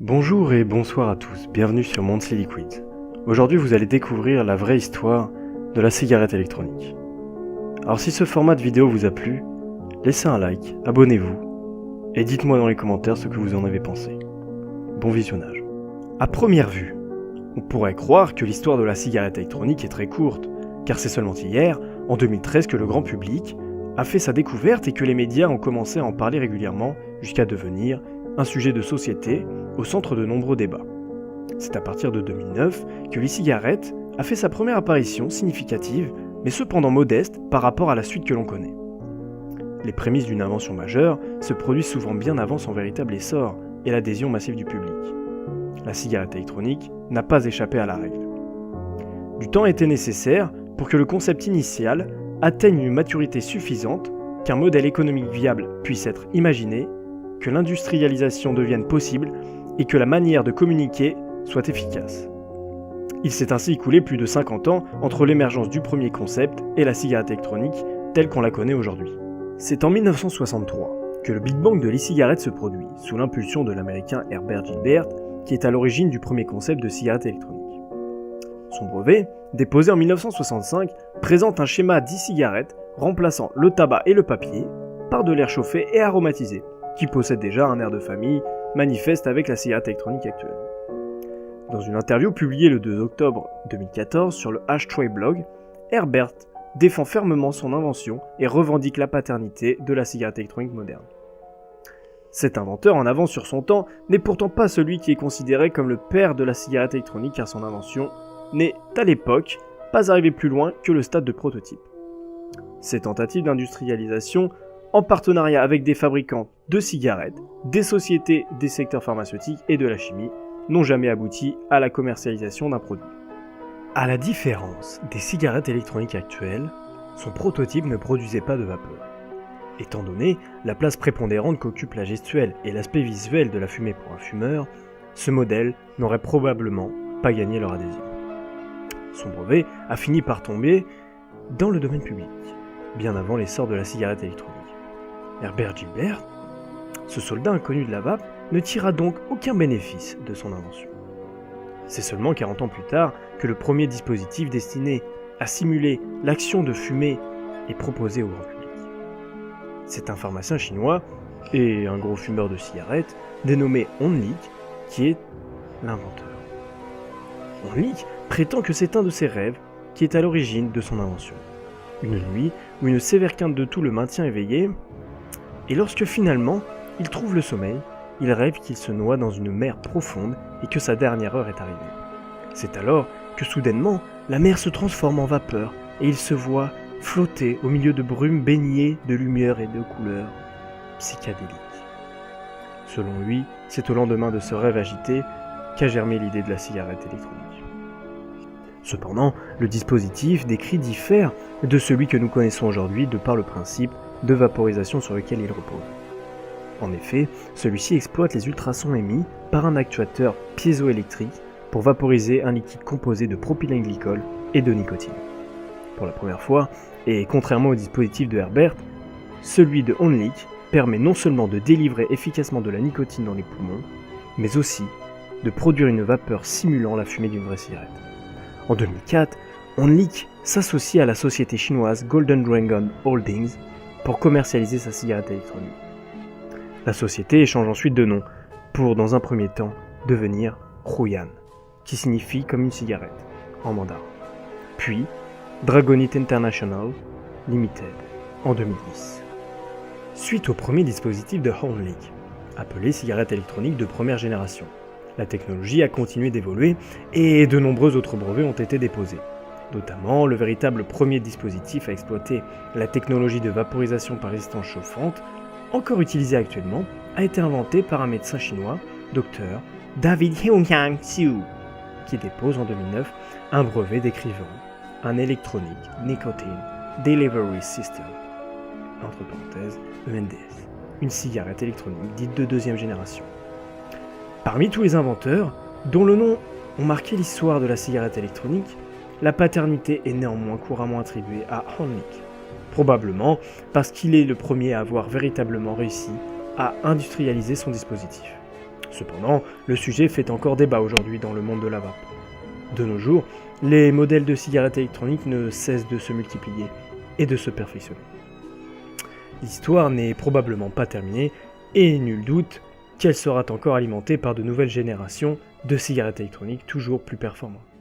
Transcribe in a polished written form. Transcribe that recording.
Bonjour et bonsoir à tous, bienvenue sur Monthly Liquid. Aujourd'hui vous allez découvrir la vraie histoire de la cigarette électronique. Alors si ce format de vidéo vous a plu, laissez un like, abonnez-vous et dites-moi dans les commentaires ce que vous en avez pensé. Bon visionnage. À première vue, on pourrait croire que l'histoire de la cigarette électronique est très courte, car c'est seulement hier, en 2013, que le grand public a fait sa découverte et que les médias ont commencé à en parler régulièrement jusqu'à devenir un sujet de société au centre de nombreux débats. C'est à partir de 2009 que l'e-cigarette a fait sa première apparition significative, mais cependant modeste par rapport à la suite que l'on connaît. Les prémices d'une invention majeure se produisent souvent bien avant son véritable essor et l'adhésion massive du public. La cigarette électronique n'a pas échappé à la règle. Du temps était nécessaire pour que le concept initial atteigne une maturité suffisante, qu'un modèle économique viable puisse être imaginé, que l'industrialisation devienne possible et que la manière de communiquer soit efficace. Il s'est ainsi écoulé plus de 50 ans entre l'émergence du premier concept et la cigarette électronique telle qu'on la connaît aujourd'hui. C'est en 1963 que le Big Bang de l'e-cigarette se produit, sous l'impulsion de l'américain Herbert Gilbert, qui est à l'origine du premier concept de cigarette électronique. Son brevet, déposé en 1965, présente un schéma d'e-cigarette remplaçant le tabac et le papier par de l'air chauffé et aromatisé, qui possède déjà un air de famille manifeste avec la cigarette électronique actuelle. Dans une interview publiée le 2 octobre 2014 sur le Ashtray Blog, Herbert défend fermement son invention et revendique la paternité de la cigarette électronique moderne. Cet inventeur en avance sur son temps n'est pourtant pas celui qui est considéré comme le père de la cigarette électronique, car son invention n'est, à l'époque, pas arrivée plus loin que le stade de prototype. Ces tentatives d'industrialisation, en partenariat avec des fabricants de cigarettes, des sociétés des secteurs pharmaceutiques et de la chimie, n'ont jamais abouti à la commercialisation d'un produit. À la différence des cigarettes électroniques actuelles, son prototype ne produisait pas de vapeur. Étant donné la place prépondérante qu'occupe la gestuelle et l'aspect visuel de la fumée pour un fumeur, ce modèle n'aurait probablement pas gagné leur adhésion. Son brevet a fini par tomber dans le domaine public, bien avant l'essor de la cigarette électronique. Herbert Gilbert, ce soldat inconnu de la vape, ne tira donc aucun bénéfice de son invention. C'est seulement 40 ans plus tard que le premier dispositif destiné à simuler l'action de fumer est proposé au grand public. C'est un pharmacien chinois et un gros fumeur de cigarettes dénommé Onlik qui est l'inventeur. Onlik prétend que c'est un de ses rêves qui est à l'origine de son invention. Une nuit où une sévère quinte de toux le maintient éveillé, et lorsque finalement il trouve le sommeil, il rêve qu'il se noie dans une mer profonde et que sa dernière heure est arrivée. C'est alors que soudainement la mer se transforme en vapeur et il se voit flotter au milieu de brumes baignées de lumière et de couleurs psychédéliques. Selon lui, c'est au lendemain de ce rêve agité qu'a germé l'idée de la cigarette électronique. Cependant, le dispositif décrit diffère de celui que nous connaissons aujourd'hui de par le principe de vaporisation sur lequel il repose. En effet, celui-ci exploite les ultrasons émis par un actuateur piézoélectrique pour vaporiser un liquide composé de propylène-glycol et de nicotine. Pour la première fois, et contrairement au dispositif de Herbert, celui de Onlik permet non seulement de délivrer efficacement de la nicotine dans les poumons, mais aussi de produire une vapeur simulant la fumée d'une vraie cigarette. En 2004, Onlik s'associe à la société chinoise Golden Dragon Holdings pour commercialiser sa cigarette électronique. La société change ensuite de nom pour, dans un premier temps, devenir Huyan, qui signifie comme une cigarette en mandarin. Puis, Dragonite International Limited en 2010. Suite au premier dispositif de Onlik, appelé cigarette électronique de première génération, la technologie a continué d'évoluer et de nombreux autres brevets ont été déposés. Notamment, le véritable premier dispositif à exploiter la technologie de vaporisation par résistance chauffante, encore utilisée actuellement, a été inventé par un médecin chinois, Dr David Hyung-Hyang Siu, qui dépose en 2009 un brevet décrivant un Electronic Nicotine Delivery System, entre parenthèses ENDS, une cigarette électronique dite de deuxième génération. Parmi tous les inventeurs, dont le nom ont marqué l'histoire de la cigarette électronique, la paternité est néanmoins couramment attribuée à Onlik, probablement parce qu'il est le premier à avoir véritablement réussi à industrialiser son dispositif. Cependant, le sujet fait encore débat aujourd'hui dans le monde de la vape. De nos jours, les modèles de cigarettes électroniques ne cessent de se multiplier et de se perfectionner. L'histoire n'est probablement pas terminée et nul doute qu'elle sera encore alimentée par de nouvelles générations de cigarettes électroniques toujours plus performantes.